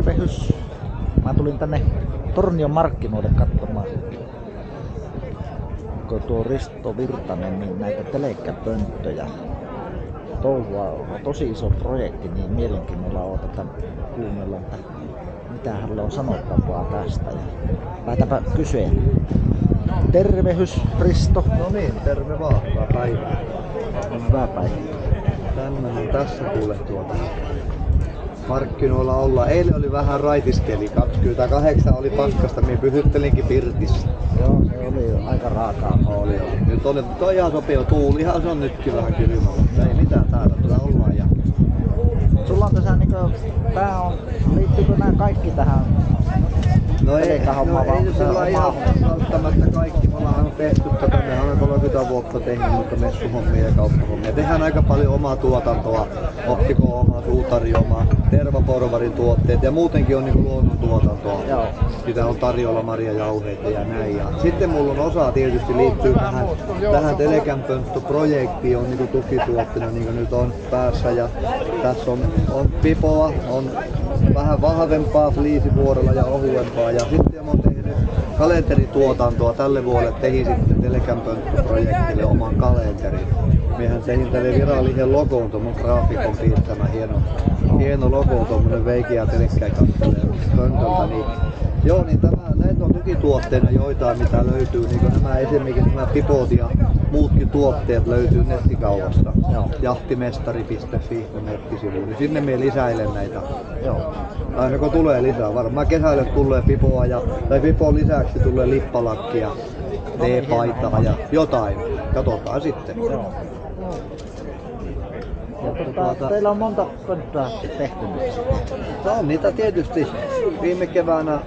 Tervehys! Mä tulin tänne Tornion markkinoille katsomaan, kun tuo Risto Virtanen niin näitä telekkäpönttöjä. Touhua on tosi iso projekti, niin mielenkiinnolla odotetaan kuunnella, että mitä hänellä on sanottavaa tästä. Ja lähdetäänpä kysyä. Tervehys Risto! No niin, terve vaan, hyvää päivää. Hyvää päivää. Tämmönen tässä kuule markkinoilla ollaan. Eilen oli vähän raitiskeli, 28 oli pakkasta, minä pysyttelinkin pirtissä. Joo, se oli aika raakaa. Oli. Nyt oli toi ihan sopiva, tuulihan se on nytkin vähän kylmä, mutta ei mitään täällä, tätä ollaan ja... Sulla on tässä niinku, liittyykö nämä kaikki tähän? No ei sillä ihan välttämättä kaikki. Me ollaan tehty tätä, me ollaan 30 vuotta tehnyt mutta messuhommia ja kauppahommia. Tehdään aika paljon omaa tuotantoa, Optiko omaa, Suutari omaa, Tervaporvarin tuotteet ja muutenkin on niinku luonnon tuotantoa. Joo. Sitä on tarjolla marjajauheita ja näin. Ja sitten mulla on osa tietysti liittyy tähän Telekämpönttöprojektiin, on niinku tukituotteena niinku nyt on päässä ja tässä on pipoa, on vähän vahvempaa fliisivuorolla ja ohuempaa ja sitten mä oon tehnyt kalenterituotantoa tälle vuodelle, tehin sitten Telekämpönttöprojektille oman kalenterin. Miehän tehin tälle virallisen logoon, tuon graafikon piirtämä hieno logo, tuommoinen veikeä telekkä kattelee pöntöltä. Niin, joo, niin näitä on tukituotteena joitain mitä löytyy, niin kuin nämä esimerkiksi nämä pipot ja muutkin tuotteet löytyy nettikaupasta. Jahtimestari.fi on nettisivu, niin sinne me lisäilen näitä. Joo. Aina kun tulee lisää, varmaan kesällä tulee pipoa tai pipon lisäksi tulee lippalakkia, teepaitaa ja jotain. Katsotaan sitten. Joo. Ja teillä on monta pönttöä tehty nyt? No niitä tietysti. Viime keväänä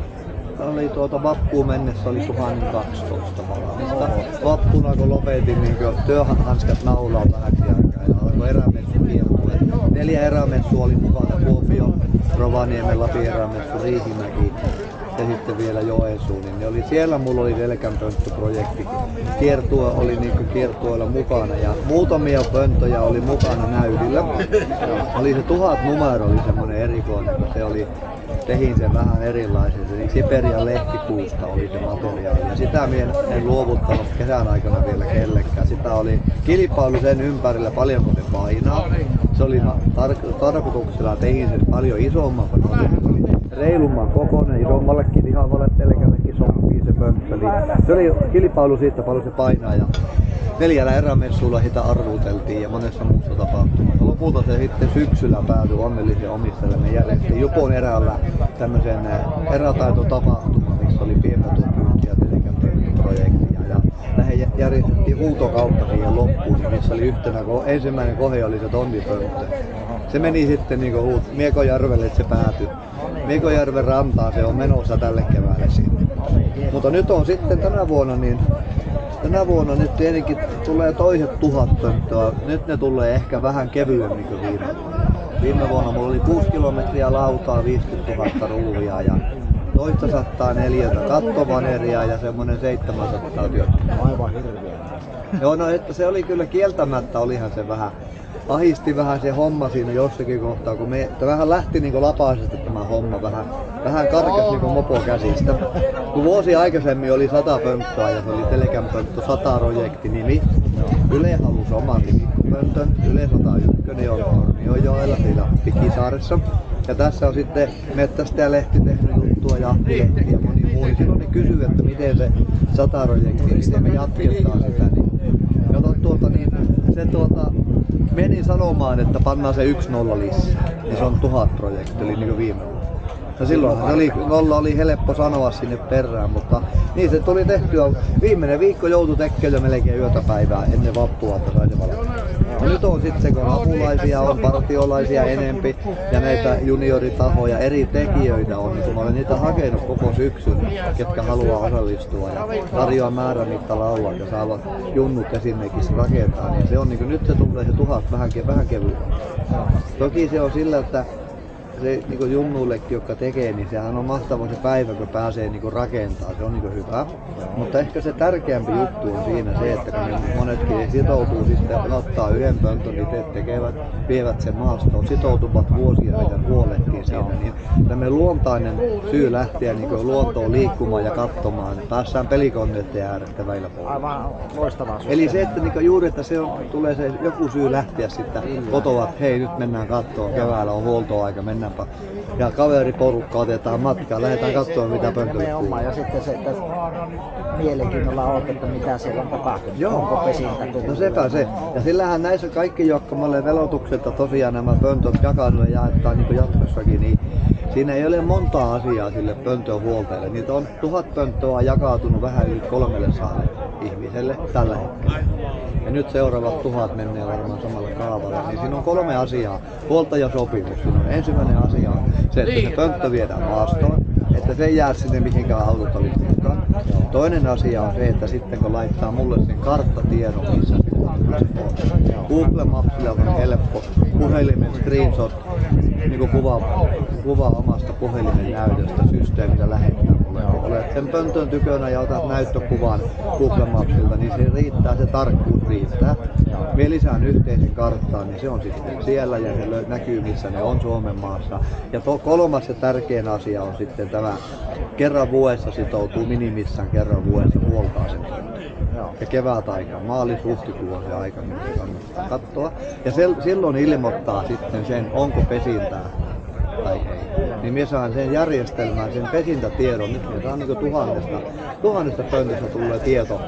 oli vappuun mennessä oli 1012 valmista. Vappuna kun lopetin niin työhanskat naulaa vähäksi aikaa ja alkoi erämessu kiertue. 4 erämessua oli mukana, Kuopio, Rovaniemen, Lapin erämessu, Riihimäki ja sitten vielä Joensuu. Niin siellä mulla oli Telekämpönttöprojekti. Kiertue oli kiertueella mukana ja muutamia pönttöjä oli mukana näytillä. Oli se 1000 numero oli semmonen erikoinen, kun se oli tehin sen vähän erilaisen. Eli Siperian lehtikuusta oli se materiaali ja sitä minä en luovuttanut kesän aikana vielä kellekään. Sitä oli kilpailu sen ympärillä paljonko se painaa. Se oli tarkoituksella tehin sen paljon isomman, kun reilumman kokoinen, isommallekin lihavalle telkällekin sopii se pönttö. Se oli kilpailu siitä paljon se painaa ja 4 erämessuilla sitä arvuteltiin ja monessa muussa tapahtumassa. Lopulta se sitten syksyllä päätyi onnellisen omistajalle. Me järjestettiin Jupon erällä tämmöisen erätaitotapahtuman, missä oli pienpetopyynti ja Telekämpönttöprojektia. Ja näihin järjestettiin huutokauppa siihen loppuun, missä oli ensimmäinen kohe oli se tonnipönttö. Se meni sitten Miekojärvelle, että se päätyi. Miekojärven rantaan se on menossa tälle keväälle sitten. Mutta nyt on sitten tänä vuonna nyt tietenkin tulee toiset 1000 pönttöä. Nyt ne tulee ehkä vähän kevyemmin kuin viime vuonna. Viime vuonna mulla oli 6 kilometriä lautaa, 50 000 ruuvia ja toista 104 kattovaneria ja semmonen 700 työtä. Aivan hirveä. Joo, no että se oli kyllä kieltämättä, olihan se vähän. Ahisti vähän se homma siinä jossakin kohtaa, kun me vähän lähti lapaisesti tämä homma, vähän karkas mopo käsistä. Kun vuosi aikaisemmin oli 100 pönttöä ja se oli Telekämpönttä 100-projekti nimi. Yle halusi oman nimipöntön, Yle 101 on Tornionjoella siellä Pikisaaressa. Ja tässä on sitten Metsästäjälehti tehnyt juttua, Jahtilehti ja moni muu. Silloin ne kysyy, että miten se 100-projekti, miten me jatketaan sitä. Menin sanomaan, että pannaan se 1-0 lisää, niin se on 1000-projekti, eli niin kuin viime vuonna. No silloin nolla oli helppo sanoa sinne perään, mutta niin se tuli tehtyä. Viimeinen viikko joutui tekemään melkein yötä päivää ennen vappua, että sai se valmiiksi. No nyt on sitten se, kun apulaisia on, partiolaisia enempi ja näitä junioritahoja, eri tekijöitä on, niin mä olen niitä hakenut koko syksyn, ketkä haluaa osallistua ja tarjoaa määrämittalaulat ja saavat junnut esimerkiksi rakentaa, niin se on nyt se tulee se 1000 vähän kevyemmin. Toki se on sillä, että se junnuillekin, jotka tekee, niin sehän on mahtava se päivä, kun pääsee rakentamaan, se on hyvä. Mutta ehkä se tärkeämpi juttu on siinä se, että kun monetkin sitoutuu sitten, ottaa yhden pöntön, itse tekevät, vievät sen maastoon, sitoutuvat vuosia ja huolehtii siinä, niin tämmöinen luontainen syy lähteä niin luontoon liikkumaan ja katsomaan. Päässään pelikoneiden äärettä väillä pois. Aivan loistavaa. Eli se, että niin juuri, että tulee se joku syy lähteä sitten kotoa, että hei nyt mennään katsomaan, keväällä on huoltoaika, mennäänpä. Ja kaveriporukka otetaan matkaan, lähdetään katsomaan mitä pöntölle kuuluu. Ja sitten se, että mielenkiinnolla olet, että mitä siellä on tapahtunut. Joo. Onko pesintä? No sepä se. Ja sillähän näissä kaikki, jotka mulle velotukselta tosiaan nämä pöntöt jakanut ja jaetaan niin jatkossakin, niin siinä ei ole montaa asiaa sille pöntön huoltajalle. Niitä on 1000 pönttöä jakautunut vähän yli 300 ihmiselle tällä hetkellä. Ja nyt seuraavat 1000 menee varmaan samalla kaavalla. Niin siinä on 3 asiaa. Huoltajasopimus. Siinä on ensimmäinen asia on se, että se pönttö viedään maastoon. Että se ei jää sinne mihinkään autot olisi mukaan. Toinen asia on se, että sitten kun laittaa mulle sen karttatiedon, missä se on. Google Mapsilla on helppo. Puhelimen screenshot, niin kuva omasta puhelimen näytöstä systeemillä lähettää mulle. Kun olet sen pöntön tykönä ja otat näyttökuvan Google Mapsilta, niin se riittää, se tarkkuus riittää. Mie lisään yhteisen karttaan, niin se on sitten siellä ja se näkyy missä ne on Suomen maassa. Ja kolmas ja tärkein asia on sitten tämä kerran vuodessa sitoutuu minimissään kerran vuodessa huoltaa sen pöntön. Ja kevät aikaa, maalis-huhtikuu on se aika, mitä kannattaa katsoa. Ja silloin ilmoittaa sitten sen, onko pesintää tai ei. Niin minä saan sen järjestelmään, sen pesintätiedon, nyt me saan niin tuhannesta pöntöstä tulee tieto,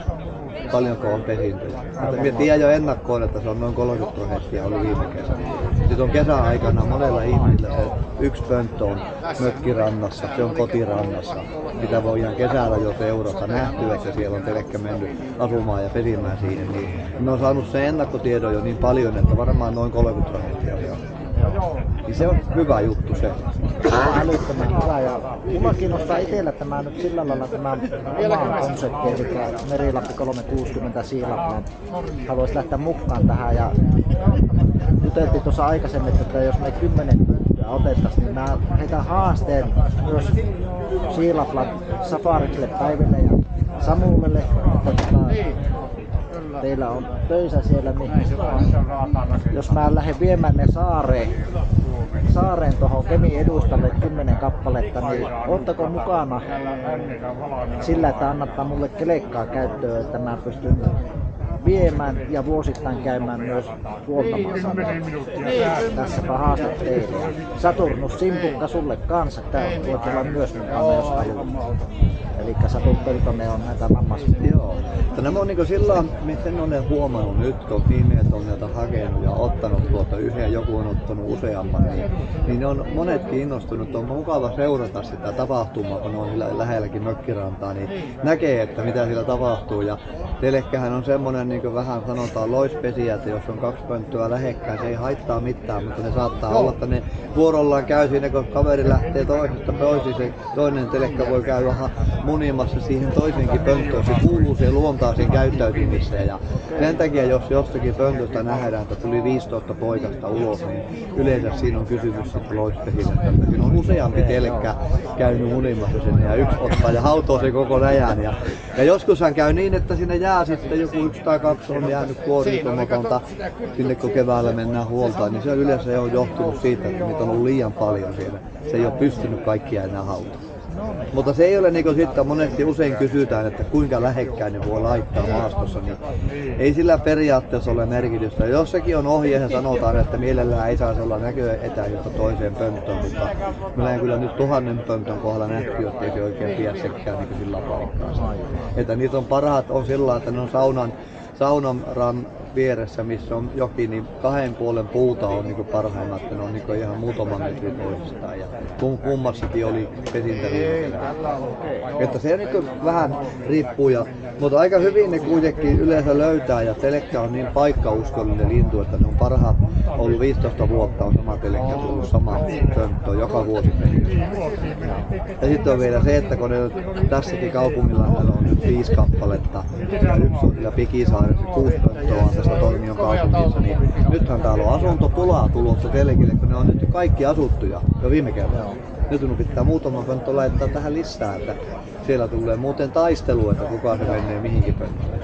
paljonko on pesintöjä. Minä tiedän jo ennakkoon, että se on noin 30% ollut viime kesänä. Sitten on kesäaikana monella ihmisillä se yksi pönttö on mökkirannassa, se on kotirannassa, mitä voidaan kesällä jo seurata nähtyä, että siellä on telekkä mennyt asumaan ja pesimään siihen. Niin me on saanut sen ennakkotiedon jo niin paljon, että varmaan noin 30% on. Niin se on hyvä juttu se. Älyttömän hyvä. Ja mulla kiinnostaa itsellä tämä nyt sillä lailla tämä oma konsepti, eli Merilappi 360 Siilaplan. Haluaisin lähteä mukaan tähän ja juteltiin tuossa aikaisemmin, että jos me 10 pönttöä otettaisiin, niin mä heitän haasteen myös Siilaplan Safarikselle Päiville ja Samuulelle, että teillä on töissä siellä, niin jos mä lähden viemään ne saareen tuohon Kemin edustalle 10 kappaletta, niin ootteko mukana sillä, että annattaa mulle kelekkaa käyttöön, että mä pystyn viemään ja vuosittain käymään myös huoltamassa. Tässäpä haaste teille. Saturnus Simpukka sulle kanssa. Tää voit olla myös mukana, jos haluat. Eli Satu Peltonen on näitä vammaisia. Joo. Nämä on niin sillä miten olen huomannut nyt, kun viimeet on näitä hakenut ja ottanut tuota yhden, joku on ottanut useamman, niin ne on monet kiinnostunut. On mukava seurata sitä tapahtumaa, kun ne on lähelläkin mökkirantaa, niin näkee, että mitä siellä tapahtuu. Ja telekkähän on semmoinen, niin kuin vähän sanotaan, loispesiä, että jos on 2 pönttöä lähekkäin, se ei haittaa mitään, mutta ne saattaa olla, että ne vuorollaan käy siinä, kun kaveri lähtee toisesta pois, se toinen telekkä voi käydä munimassa siihen toisenkin pönttöön. Se kuuluu siihen luontaiseen käyttäytymiseen. Ja sen takia, jos jostakin pöntöstä nähdään, että tuli 15 poikasta ulos, niin yleensä siinä on kysymys sitten loispesinästä. Siinä on useampi telekkä käynyt munimassa sinne ja yksi ottaa ja hautoo sen koko läjän. Ja joskushan käy niin, että sinne jää sitten joku 1 tai 2 on jäänyt kuoritumatonta sinne, kun keväällä mennään huoltaan, niin se yleensä on johtunut siitä, että niitä on ollut liian paljon siellä. Se ei ole pystynyt kaikkia enää hautaan. Mutta se ei ole niin kuin sitten monesti usein kysytään, että kuinka lähekkäin ne voi laittaa maastossa, niin ei sillä periaatteessa ole merkitystä. Jossakin on ohje ja sanotaan, että mielellään ei saisi olla näköetäisyyttä toiseen pönttöön, mutta meillä ei kyllä nyt 1000 pöntön kohdalla nähty, että ei se oikein piässekään niin sillä paikkaa. Että niitä on parhaat on sillä, että ne on saunan vieressä, missä on jokin, niin 2 puolen puuta on niin parhaimmat, että ne on niin ihan muutama metri toisistaan. Ja kummassakin oli pesintäviimeellä. Että se niin vähän riippuu, mutta aika hyvin ne kuitenkin yleensä löytää ja telekkä on niin paikkauskollinen lintu, että ne on parhaat ollut 15 vuotta on sama telekkä tullut sama pönttö joka vuosi. Ja sitten on vielä se, että kun ne tässäkin kaupungilla on nyt 5 kappaletta ja yksi on vielä Pikisaaressa 6 pönttöä on tästä Tornion kaupungissa, niin nythän täällä on asuntopulaa tulossa telekille, kun ne on nyt kaikki asuttuja jo viime kerralla. Nyt minun pitää muutama pönttö laittaa tähän lisää, että siellä tulee muuten taistelu, että kuka se menee mihinkin pönttöön.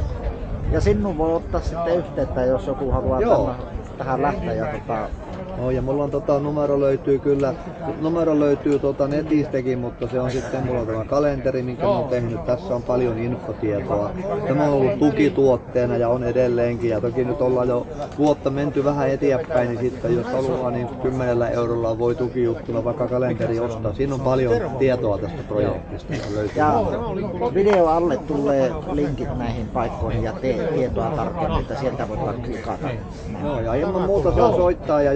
Ja sinun voi ottaa sitten yhteyttä, jos joku haluaa tähän lähteä ja No, ja mulla on numero löytyy kyllä, numero löytyy netistäkin, mutta se on sitten mulla on tämä kalenteri, minkä mä oon tehnyt. Tässä on paljon infotietoa. Tämä on ollut tukituotteena ja on edelleenkin. Ja toki nyt ollaan jo vuotta menty vähän eteenpäin, niin sitten jos haluaa, niin 10 eurolla voi tukijuttuna vaikka kalenteri ostaa. Siinä on paljon tietoa tästä projektista. Ja video alle tulee linkit näihin paikkoihin ja tietoa tarkemmin, että sieltä voi klikata. Joo, ja ilman muuta saa soittaa, ja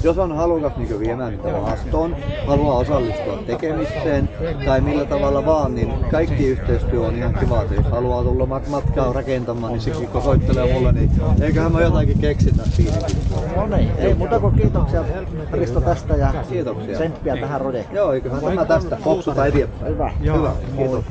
jos on halukas niin viemään niitä maastoon, haluaa osallistua tekemiseen tai millä tavalla vaan, niin kaikki yhteistyö on ihan kiva. Jos haluaa tulla matkaa rakentamaan, niin siksi kun soittelee mulle, niin eiköhän mä jotakin keksitä siinä. No niin, ei muuta kuin kiitoksia Risto tästä ja Kiitoksia. tsemppiä tähän projektiin. Joo, eiköhän tämä tästä popsuta eteenpäin. Hyvä. Hyvä, kiitos.